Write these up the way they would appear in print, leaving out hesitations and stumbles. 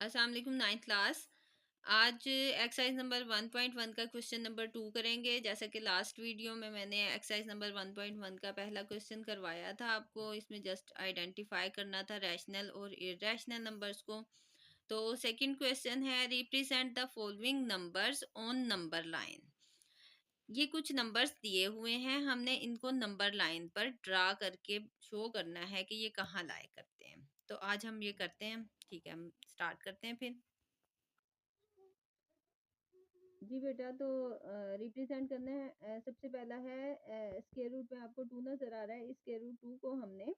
अस्सलाम वालेकुम। 9th class. आज एक्सरसाइज नंबर 1.1 का क्वेश्चन नंबर 2 करेंगे। जैसा कि लास्ट वीडियो में मैंने एक्सरसाइज नंबर 1.1 का पहला क्वेश्चन करवाया था आपको। इसमें जस्ट आइडेंटिफाई करना था रैशनल और इरेशनल नंबर्स को। तो सेकंड क्वेश्चन है, represent the following numbers on number line. ये कुछ नंबर्स दिए हुए हैं, हमने इनको नंबर लाइन पर ड्रा करके शो करना है कि ये कहाँ लाए करते हैं। तो आज हम ये करते हैं। ठीक है, हम स्टार्ट करते हैं फिर। जी बेटा, तो रिप्रेजेंट करना है। सबसे पहला है स्क्वायर रूट में आपको 2 नजर आ रहा है। इस स्क्वायर रूट 2 को हमने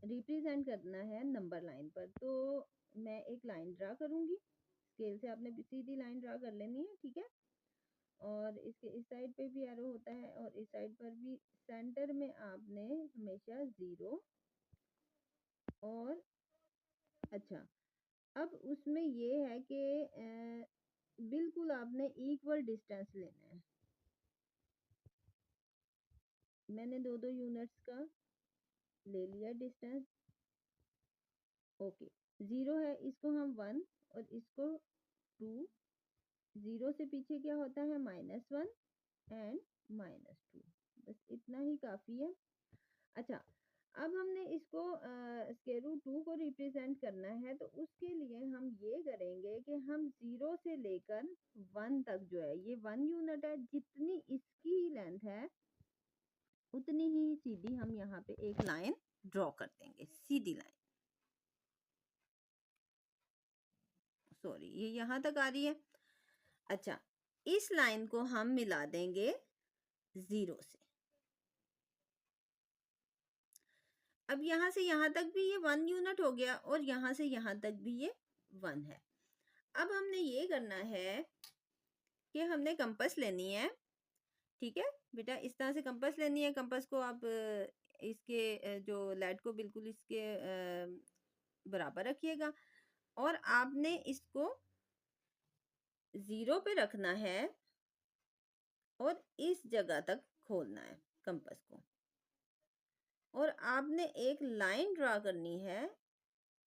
रिप्रेजेंट करना है नंबर लाइन पर। तो मैं एक लाइन ड्रा करूंगी। स्केल से आपने सीधी लाइन ड्रा कर लेनी है, ठीक है। और इसके इस साइड पे भी एरो होता है और इस साइड पर भी। सेंटर में आपने हमेशा 0। और अच्छा, अब उसमें ये है कि बिल्कुल आपने इक्वल डिस्टेंस लेना है। मैंने 2-2 यूनिट्स का ले लिया डिस्टेंस। ओके, 0 है, इसको हम 1 और इसको 2। 0 से पीछे क्या होता है? -1 एंड -2। बस इतना ही काफ़ी है। अच्छा, अब हमने इसको स्क्वायर रूट 2 को रिप्रेजेंट करना है, तो उसके लिए हम ये करेंगे कि हम 0 से लेकर 1 तक जो है, ये 1 यूनिट है, जितनी इसकी लेंथ है उतनी ही सीधी हम यहाँ पे एक लाइन ड्रॉ कर देंगे, सीधी लाइन। सॉरी, ये यहाँ तक आ रही है। अच्छा, इस लाइन को हम मिला देंगे 0 से। अब यहाँ से यहाँ तक भी ये 1 यूनिट हो गया और यहाँ से यहाँ तक भी ये 1 है। अब हमने ये करना है कि हमने कंपास लेनी है। ठीक है बेटा, इस तरह से कंपास लेनी है। कंपास को आप इसके जो लेड को बिल्कुल इसके बराबर रखिएगा और आपने इसको 0 पे रखना है और इस जगह तक खोलना है कंपास को। और आपने एक लाइन ड्रा करनी है,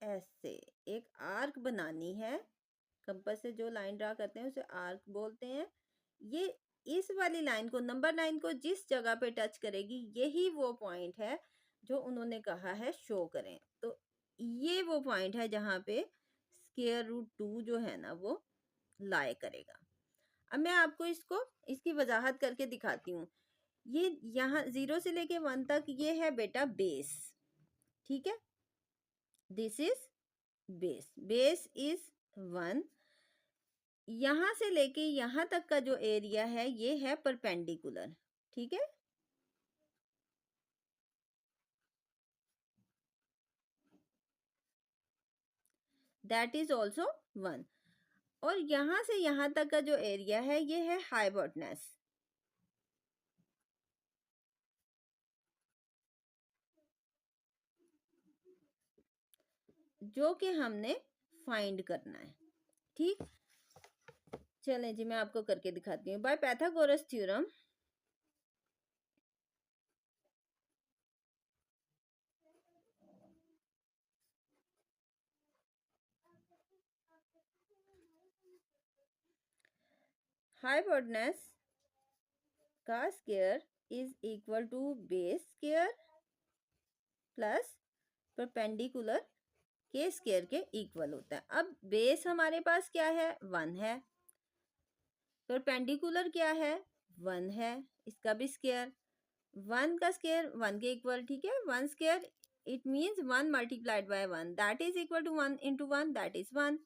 ऐसे एक आर्क बनानी है। कंपास से जो लाइन ड्रा करते हैं उसे आर्क बोलते हैं। ये इस वाली लाइन को, नंबर लाइन को जिस जगह पे टच करेगी, यही वो पॉइंट है जो उन्होंने कहा है शो करें। तो ये वो पॉइंट है जहाँ पे स्क्वायर रूट 2 जो है ना वो लाए करेगा। अब मैं आपको इसकी वजाहत करके दिखाती हूँ। ये यहाँ 0 से लेके 1 तक ये है बेटा बेस। ठीक है, this is base. Base is 1। यहाँ से लेके यहाँ तक का जो एरिया है ये है परपेंडिकुलर। ठीक है, दैट इज ऑल्सो 1। और यहाँ से यहाँ तक का जो एरिया है ये है हाइपोटेनस, जो कि हमने फाइंड करना है। ठीक, चलें जी, मैं आपको करके दिखाती हूँ। बाय पाइथागोरस थ्योरम हाइपोटेनस का square is equal to base square plus perpendicular के स्क्वायर के इक्वल होता है। अब बेस हमारे पास क्या है? 1 है। परपेंडिकुलर क्या है? 1 है, इसका भी स्क्वायर। 1 का स्क्वायर 1 के इक्वल। ठीक है, 1 square it means 1 multiplied by 1, that is equal to 1 into 1, that is 1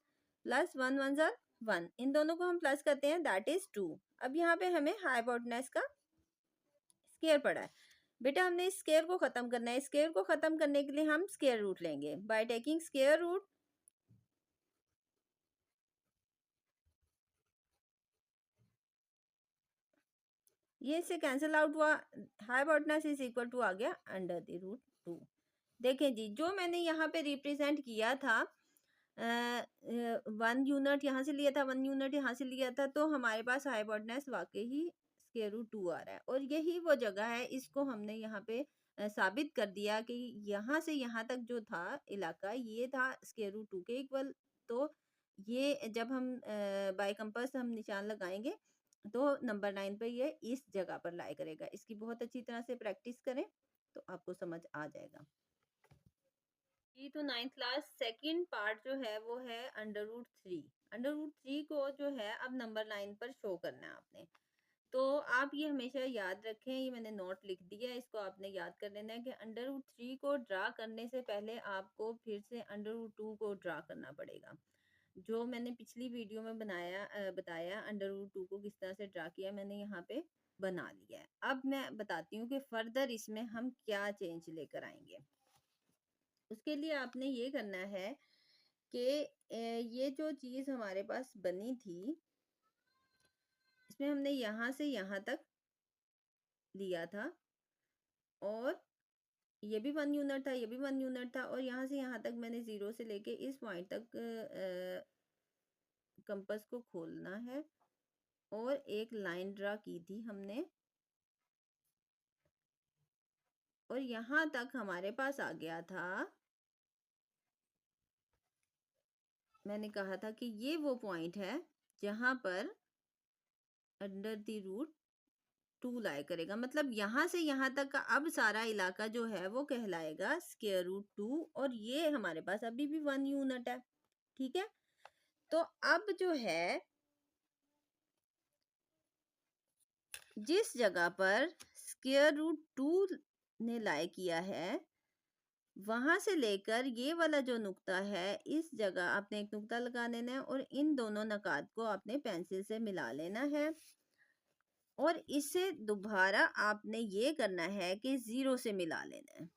plus 1 1 ज़ा 1। इन दोनों को हम प्लस करते हैं, दैट इज 2। अब यहाँ पे हमें हाइपोटेनस का स्क्वायर पड़ा है। बेटा हमने इस स्क्वायर को खत्म करना है। स्क्वायर को खत्म करने के लिए हम स्क्वायर रूट लेंगे। बाय टेकिंग स्क्वायर रूट, ये इससे कैंसिल आउट हुआ। हाइपोटेनस इज इक्वल टू आ गया अंडर द रूट 2। देखें जी, जो मैंने यहाँ पे रिप्रेजेंट किया था 1 यूनिट यहाँ से लिया था, 1 यूनिट यहाँ से लिया था, तो हमारे पास हाइपोटेनस वाकई ही स्क्वायर रूट 2 आ रहा है। और यही वो जगह है, इसको हमने यहाँ पे साबित कर दिया कि यहाँ से यहाँ तक जो था इलाका ये था स्क्वायर रूट 2 के इक्वल। तो ये जब हम बाय कंपास हम निशान लगाएंगे तो नंबर 9 पे ये इस जगह पर लाई करेगा। इसकी बहुत अच्छी तरह से प्रैक्टिस करें तो आपको समझ आ जाएगा। ये तो 9th क्लास सेकंड पार्ट जो है वो है अंडर रूट 3। अंडर रूट 3 को जो है अब नंबर 9 पर शो करना है आपने। तो आप ये हमेशा याद रखें, ये मैंने नोट लिख दिया है, इसको आपने याद कर लेना है कि अंडर रूट 3 को ड्रा करने से पहले आपको फिर से अंडर रूट 2 को ड्रा करना पड़ेगा। जो मैंने पिछली वीडियो में बताया अंडर रूट 2 को किस तरह से ड्रा किया, मैंने यहाँ पे बना लिया है। अब मैं बताती हूँ कि फर्दर इसमें हम क्या चेंज लेकर आएंगे। उसके लिए आपने ये करना है कि ये जो चीज़ हमारे पास बनी थी इसमें हमने यहाँ से यहाँ तक लिया था और ये भी 1 यूनिट था, ये भी 1 यूनिट था और यहाँ से यहाँ तक मैंने 0 से लेके इस पॉइंट तक कंपास को खोलना है और एक लाइन ड्रा की थी हमने और यहाँ तक हमारे पास आ गया था। मैंने कहा था कि ये वो पॉइंट है जहाँ पर अंडर द रूट 2 लाई करेगा, मतलब यहाँ से यहाँ तक का अब सारा इलाका जो है वो कहलाएगा स्क्वायर रूट 2 और ये हमारे पास अभी भी 1 यूनिट है। ठीक है, तो अब जो है जिस जगह पर स्क्वायर रूट 2 ने लाई किया है वहां से लेकर ये वाला जो नुक्ता है इस जगह आपने एक नुक्ता लगा लेना है और इन दोनों नकात को आपने पेंसिल से मिला लेना है और इसे दोबारा आपने ये करना है कि 0 से मिला लेना है।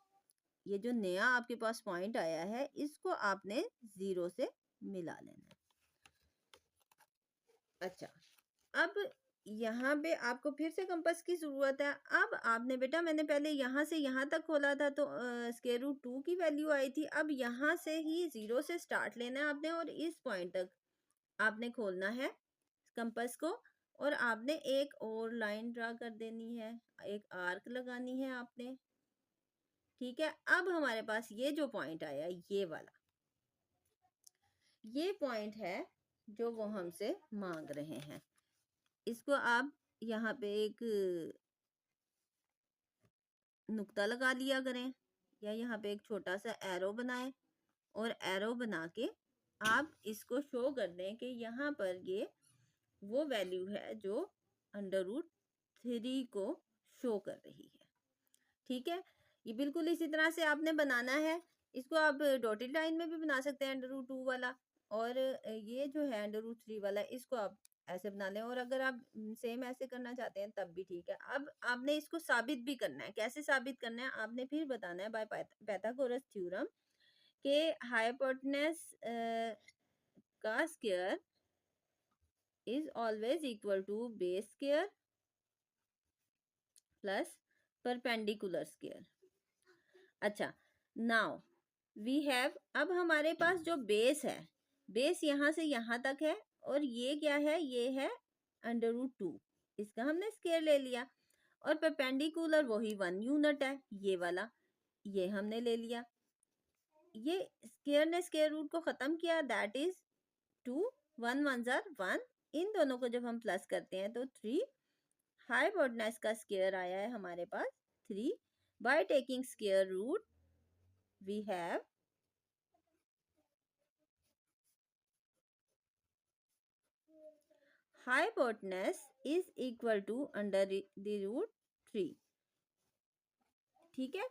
ये जो नया आपके पास पॉइंट आया है इसको आपने 0 से मिला लेना है। अच्छा, अब यहाँ पे आपको फिर से कंपास की जरूरत है। अब आपने बेटा मैंने पहले यहाँ से यहाँ तक खोला था तो स्क्वायर रूट 2 की वैल्यू आई थी। अब यहाँ से ही 0 से स्टार्ट लेना है आपने और इस पॉइंट तक आपने खोलना है कंपास को और आपने एक और लाइन ड्रा कर देनी है, एक आर्क लगानी है आपने। ठीक है, अब हमारे पास ये जो पॉइंट आया ये वाला, ये पॉइंट है जो वो हमसे मांग रहे हैं। इसको आप यहाँ पे एक नुक्ता लगा लिया करें या यहाँ पे एक छोटा सा एरो बनाएं और एरो बना के आप इसको शो कर दें कि यहाँ पर ये वो वैल्यू है जो अंडर रूट 3 को शो कर रही है। ठीक है, ये बिल्कुल इसी तरह से आपने बनाना है। इसको आप डॉटेड लाइन में भी बना सकते हैं अंडर रूट 2 वाला और ये जो है अंडर रूट 3 वाला इसको आप ऐसे बना लें और अगर आप सेम ऐसे करना चाहते हैं तब भी ठीक है। अब आपने इसको साबित भी करना है। कैसे साबित करना है आपने फिर बताना है बाय पाइथागोरस थ्योरम के हाइपोटेनस का square is always equal to base square plus perpendicular square. अच्छा, नाउ वी हैव, अब हमारे पास जो बेस है, बेस यहाँ से यहाँ तक है और ये क्या है, ये है अंडर रूट 2, इसका हमने स्क्वायर ले लिया और परपेंडिकुलर वही 1 यूनिट है ये वाला, ये हमने ले लिया। ये स्क्वायर ने स्क्वायर रूट को खत्म किया, दैट इज 2, 1 1 1, इन दोनों को जब हम प्लस करते हैं तो 3, हाइपोटेनस का स्क्वायर आया है हमारे पास 3। By taking square root we have hypotenuse is equal to under the root 3। ठीक है,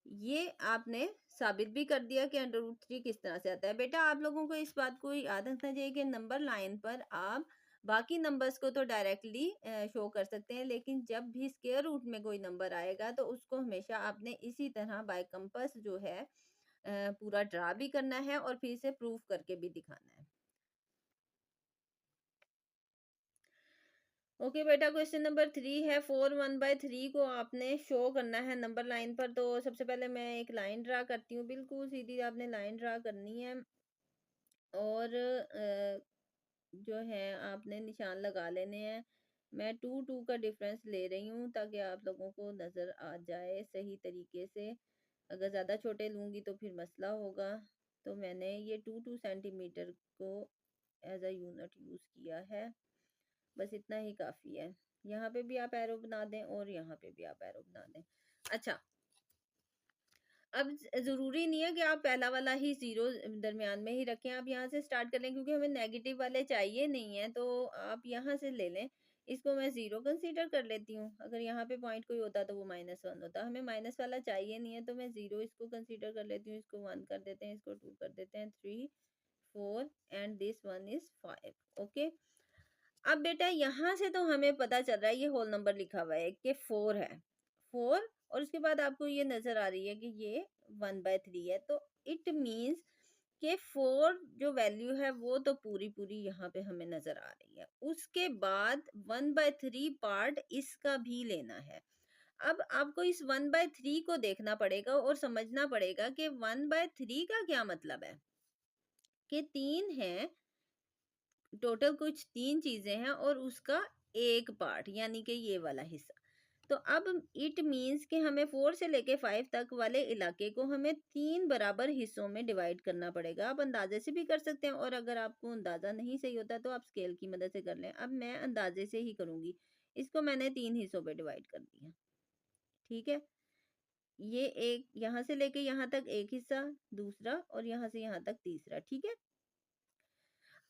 ये आपने साबित भी कर दिया कि अंडर रूट 3 किस तरह से आता है। बेटा आप लोगों को इस बात को याद रखना चाहिए कि नंबर लाइन पर आप बाकी नंबर्स को तो डायरेक्टली शो कर सकते हैं लेकिन जब भी स्क्वायर रूट में कोई नंबर आएगा तो उसको हमेशा आपने इसी तरह बाय कंपास जो है पूरा ड्रा भी करना है और फिर से प्रूफ करके भी दिखाना है। ओके बेटा, क्वेश्चन नंबर 3 है 4 1/3 को आपने शो करना है नंबर लाइन पर। तो सबसे पहले मैं एक लाइन ड्रा करती हूँ, बिल्कुल सीधी आपने लाइन ड्रा करनी है और जो है आपने निशान लगा लेने हैं मैं 2 का डिफरेंस ले रही हूँ ताकि आप लोगों को नज़र आ जाए सही तरीके से। अगर ज़्यादा छोटे लूँगी तो फिर मसला होगा। तो मैंने ये 2 सेंटीमीटर को एज अ यूनिट यूज़ किया है। बस इतना ही काफ़ी है। यहाँ पे भी आप एरो बना दें और यहाँ पे भी आप एरो बना दें। अच्छा, अब ज़रूरी नहीं है कि आप पहला वाला ही ज़ीरो दरमियान में ही रखें। आप यहाँ से स्टार्ट कर लें क्योंकि हमें नेगेटिव वाले चाहिए नहीं है, तो आप यहाँ से ले लें। इसको मैं ज़ीरो कंसीडर कर लेती हूँ। अगर यहाँ पे पॉइंट कोई होता तो वो -1 होता। हमें माइनस वाला चाहिए नहीं है, तो मैं ज़ीरो इसको कंसीडर कर लेती हूँ। इसको 1 कर देते हैं, इसको 2 कर देते हैं, 3, 4 and this one is 5। Okay. अब बेटा यहाँ से तो हमें पता चल रहा है, ये होल नंबर लिखा हुआ है कि 4 है। 4 और उसके बाद आपको ये नज़र आ रही है कि ये 1/3 है। तो इट मीन्स कि 4 जो वैल्यू है वो तो पूरी-पूरी यहाँ पे हमें नज़र आ रही है। उसके बाद 1/3 पार्ट इसका भी लेना है। अब आपको इस 1/3 को देखना पड़ेगा और समझना पड़ेगा कि 1/3 का क्या मतलब है? कि 3 है, टोटल कुछ 3 चीजें हैं और उसका एक पार्ट यानी कि ये वाला हिस्सा। तो अब इट मीन्स कि हमें 4 से लेके 5 तक वाले इलाके को हमें 3 बराबर हिस्सों में डिवाइड करना पड़ेगा। आप अंदाजे से भी कर सकते हैं और अगर आपको अंदाजा नहीं सही होता तो आप स्केल की मदद से कर लें। अब मैं अंदाजे से ही करूंगी। इसको मैंने 3 हिस्सों पे डिवाइड कर दिया। ठीक है, ये एक यहाँ से लेके यहाँ तक एक हिस्सा, दूसरा और यहाँ से यहाँ तक तीसरा। ठीक है,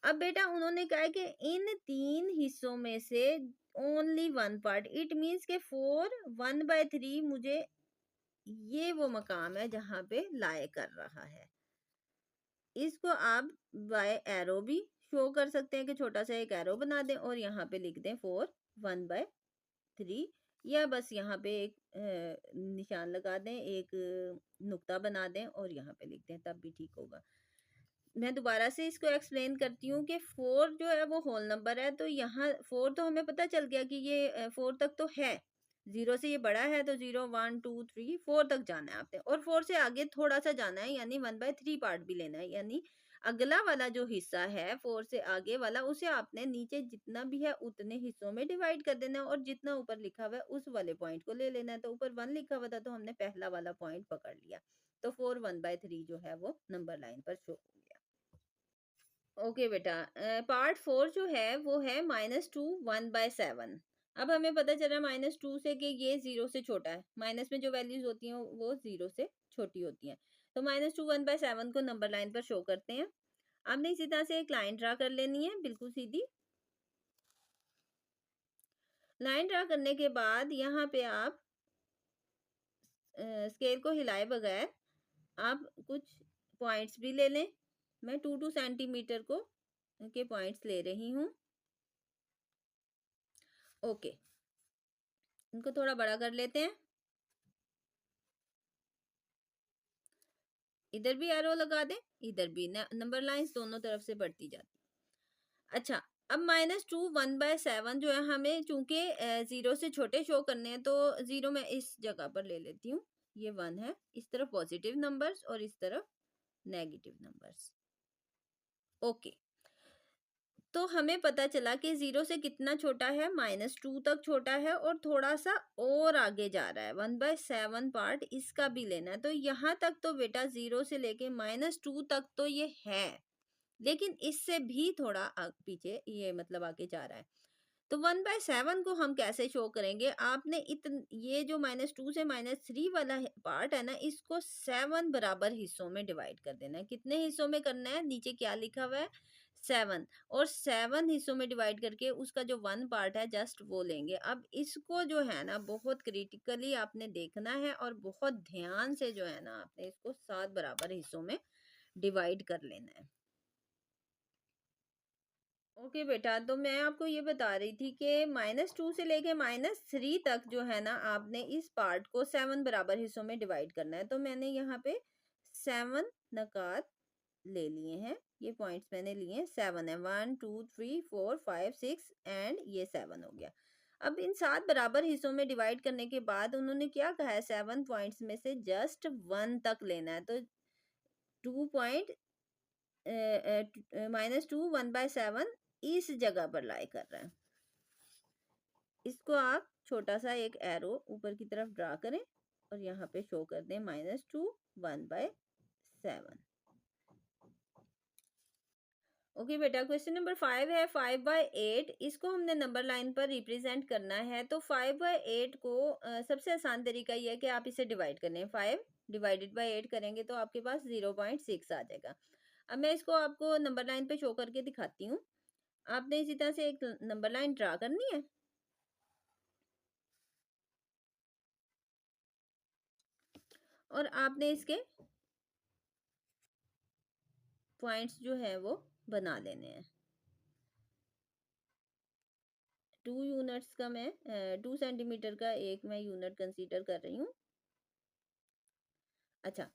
अब बेटा उन्होंने कहा है कि इन 3 हिस्सों में से ओनली 1 पार्ट, इट मीन्स के 4 1/3 मुझे ये वो मकाम है जहां पे लाए कर रहा है। इसको आप बाय एरो भी शो कर सकते हैं कि छोटा सा एक एरो बना दें और यहाँ पे लिख दें 4 1/3, या बस यहाँ पे एक निशान लगा दें, एक नुक्ता बना दें और यहाँ पे लिख दें, तब भी ठीक होगा। मैं दोबारा से इसको एक्सप्लेन करती हूँ कि 4 जो है वो होल नंबर है, तो यहाँ 4 तो हमें पता चल गया कि ये 4 तक तो है। 0 से ये बड़ा है तो 0 1 2 3 4 तक जाना है आपने, और 4 से आगे थोड़ा सा जाना है यानी 1/3 पार्ट भी लेना है। यानी अगला वाला जो हिस्सा है 4 से आगे वाला, उसे आपने नीचे जितना भी है उतने हिस्सों में डिवाइड कर देना है और जितना ऊपर लिखा हुआ है उस वाले पॉइंट को ले लेना है। तो ऊपर 1 लिखा हुआ था तो हमने पहला वाला पॉइंट पकड़ लिया। तो 4 1/3 जो है वो नंबर लाइन पर शो हो गया। ओके बेटा, पार्ट 4 जो है वो है -2 1/7। अब हमें पता चला -2 से कि ये 0 से छोटा है। माइनस में जो वैल्यूज होती हैं वो 0 से छोटी होती हैं। तो -2 1/7 को नंबर लाइन पर शो करते हैं। आपने इसी तरह से एक लाइन ड्रा कर लेनी है, बिल्कुल सीधी लाइन ड्रा करने के बाद यहाँ पे आप स्केल को हिलाए बगैर आप कुछ पॉइंट्स भी ले लें। मैं 2 सेंटीमीटर को के पॉइंट्स ले रही हूँ। ओके, इनको थोड़ा बड़ा कर लेते हैं। इधर भी एरो लगा दें, इधर भी, नंबर लाइंस दोनों तरफ से बढ़ती जाती। अच्छा, अब -2 1/7 जो है हमें चूंकि 0 से छोटे शो करने हैं तो 0 मैं इस जगह पर ले लेती हूँ। ये 1 है, इस तरफ पॉजिटिव नंबर्स और इस तरफ नेगेटिव नंबर्स। ओके, तो हमें पता चला कि 0 से कितना छोटा है, -2 तक छोटा है और थोड़ा सा और आगे जा रहा है। 1/7 पार्ट इसका भी लेना है। तो यहाँ तक तो बेटा 0 से लेके -2 तक तो ये है, लेकिन इससे भी थोड़ा पीछे ये मतलब आगे जा रहा है। तो 1/7 को हम कैसे शो करेंगे? आपने ये जो -2 से -3 वाला पार्ट है ना, इसको 7 बराबर हिस्सों में डिवाइड कर देना है। कितने हिस्सों में करना है? नीचे क्या लिखा हुआ है? 7, और 7 हिस्सों में डिवाइड करके उसका जो 1 पार्ट है जस्ट वो लेंगे। अब इसको जो है ना बहुत क्रिटिकली आपने देखना है और बहुत ध्यान से जो है ना आपने इसको 7 बराबर हिस्सों में डिवाइड कर लेना है। ओके बेटा, तो मैं आपको ये बता रही थी कि -2 से लेके -3 तक जो है ना आपने इस पार्ट को 7 बराबर हिस्सों में डिवाइड करना है। तो मैंने यहाँ पे 7 नकात ले लिए हैं। ये पॉइंट्स मैंने लिए हैं, 7 है, 1 2 3 4 5 6 एंड ये 7 हो गया। अब इन 7 बराबर हिस्सों में डिवाइड करने के बाद उन्होंने क्या कहा है, 7 पॉइंट्स में से जस्ट 1 तक लेना है। तो 2 पॉइंट -2 1/7 इस जगह पर लाई कर रहा है। इसको आप छोटा सा एक एरो ऊपर की तरफ ड्रा करें और यहाँ पे शो कर दें -2 1/7। ओके बेटा, क्वेश्चन नंबर 5 है 5/8। इसको हमने नंबर लाइन पर रिप्रेजेंट करना है। तो 5/8 को सबसे आसान तरीका ये है कि आप इसे डिवाइड करें। 5 डिवाइडेड बाई 8 करेंगे तो आपके पास 0.6 आ जाएगा। अब मैं इसको आपको नंबर लाइन पे शो करके दिखाती हूँ। आपने इसी तरह से एक नंबर लाइन ड्रा करनी है और आपने इसके पॉइंट्स जो है वो बना लेने हैं। 2 यूनिट्स का मैं 2 सेंटीमीटर का एक मैं यूनिट कंसीडर कर रही हूँ। अच्छा,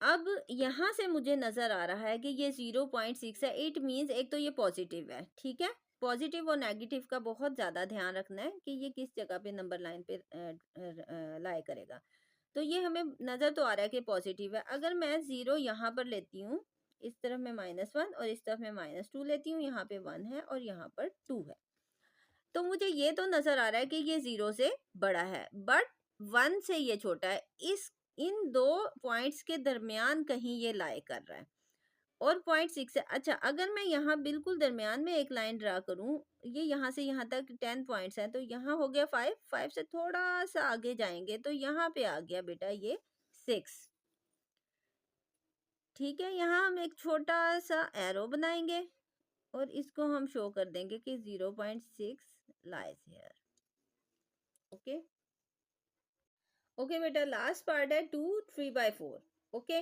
अब यहाँ से मुझे नज़र आ रहा है कि ये 0.6 है। इट मीन्स एक तो ये पॉजिटिव है, ठीक है। पॉजिटिव और नेगेटिव का बहुत ज़्यादा ध्यान रखना है कि ये किस जगह पे नंबर लाइन पे लाई करेगा। तो ये हमें नज़र तो आ रहा है कि पॉजिटिव है। अगर मैं 0 यहाँ पर लेती हूँ, इस तरफ मैं -1 और इस तरफ मैं -2 लेती हूँ, यहाँ पे 1 है और यहाँ पर 2 है। तो मुझे ये तो नज़र आ रहा है कि ये 0 से बड़ा है, बट 1 से ये छोटा है। इन 2 पॉइंट्स के दरमियान कहीं ये लाई कर रहा है और पॉइंट 6 है। अच्छा, अगर मैं यहाँ बिल्कुल दरमियान में एक लाइन ड्रा करूँ, ये यहाँ से यहाँ तक 10 पॉइंट्स हैं, तो यहाँ हो गया 5, 5 से थोड़ा-सा आगे जाएँगे तो यहाँ पे आ गया बेटा ये 6। ठीक है, यहाँ हम एक छोटा-सा एरो बनाएँगे और इसको हम शो कर देंगे कि 0.6 लाइज़ हियर। ओके? ओके बेटा, लास्ट पार्ट है 2 3/4। ओके,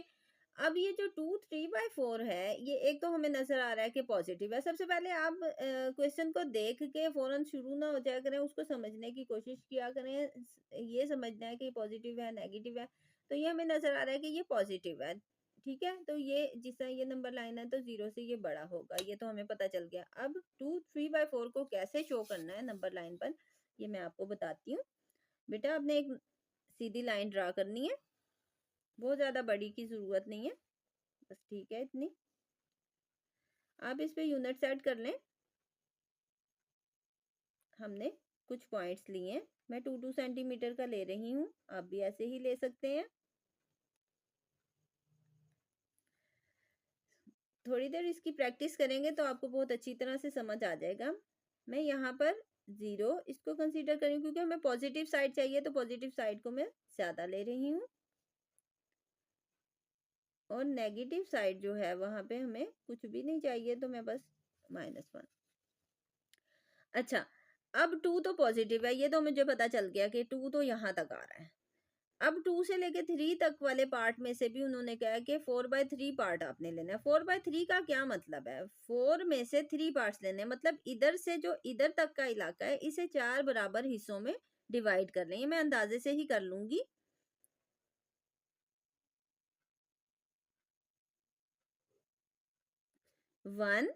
अब ये जो 2 3/4 है, ये एक तो हमें नजर आ रहा है कि पॉजिटिव है। सबसे पहले आप क्वेश्चन को देख के फौरन शुरू ना हो जाया करें, उसको समझने की कोशिश किया करें। ये समझना है कि पॉजिटिव है नेगेटिव है। तो ये हमें नजर आ रहा है कि ये पॉजिटिव है, ठीक है। तो ये जिस तरह ये नंबर लाइन है तो 0 से ये बड़ा होगा, ये तो हमें पता चल गया। अब 2 3/4 को कैसे शो करना है नंबर लाइन पर, ये मैं आपको बताती हूँ। बेटा, आपने एक सीधी लाइन ड्रा करनी है, बहुत ज़्यादा बड़ी की ज़रूरत नहीं है, बस ठीक है इतनी। आप इस पे यूनिट सेट कर लें। हमने कुछ पॉइंट्स लिए हैं, मैं 2 सेंटीमीटर का ले रही हूँ, आप भी ऐसे ही ले सकते हैं। थोड़ी देर इसकी प्रैक्टिस करेंगे तो आपको बहुत अच्छी तरह से समझ आ जाएगा। मैं यहाँ पर 0 इसको कंसीडर करूँ क्योंकि हमें पॉजिटिव साइड चाहिए, तो पॉजिटिव साइड को मैं ज़्यादा ले रही हूँ और नेगेटिव साइड जो है वहाँ पे हमें कुछ भी नहीं चाहिए, तो मैं बस -1। अच्छा, अब 2 तो पॉजिटिव है, ये तो मुझे पता चल गया कि 2 तो यहाँ तक आ रहा है। अब 2 से लेके 3 तक वाले पार्ट में से भी उन्होंने कहा कि 4/3 पार्ट आपने लेना है। 4/3 का क्या मतलब है? 4 में से 3 पार्ट्स लेने हैं, मतलब इधर से जो इधर तक का इलाका है, इसे 4 बराबर हिस्सों में डिवाइड कर लें। ये मैं अंदाजे से ही कर लूंगी। 1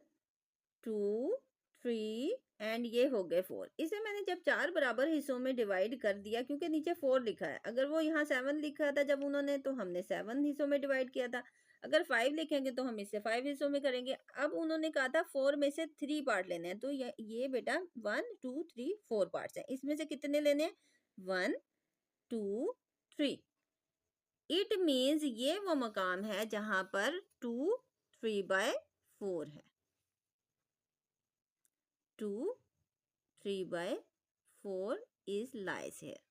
2 3 एंड ये हो गए 4। इसे मैंने जब 4 बराबर हिस्सों में डिवाइड कर दिया, क्योंकि नीचे 4 लिखा है, अगर वो यहाँ 7 लिखा था जब उन्होंने, तो हमने 7 हिस्सों में डिवाइड किया था। अगर 5 लिखेंगे तो हम इसे 5 हिस्सों में करेंगे। अब उन्होंने कहा था 4 में से 3 पार्ट लेने हैं, तो ये बेटा 1 2 3 4 पार्ट्स हैं। इसमें से कितने लेने हैं? 1 2 3। इट मीन्स ये वो मकाम है जहां पर 2 3/4 है। 2 3/4 is lies here.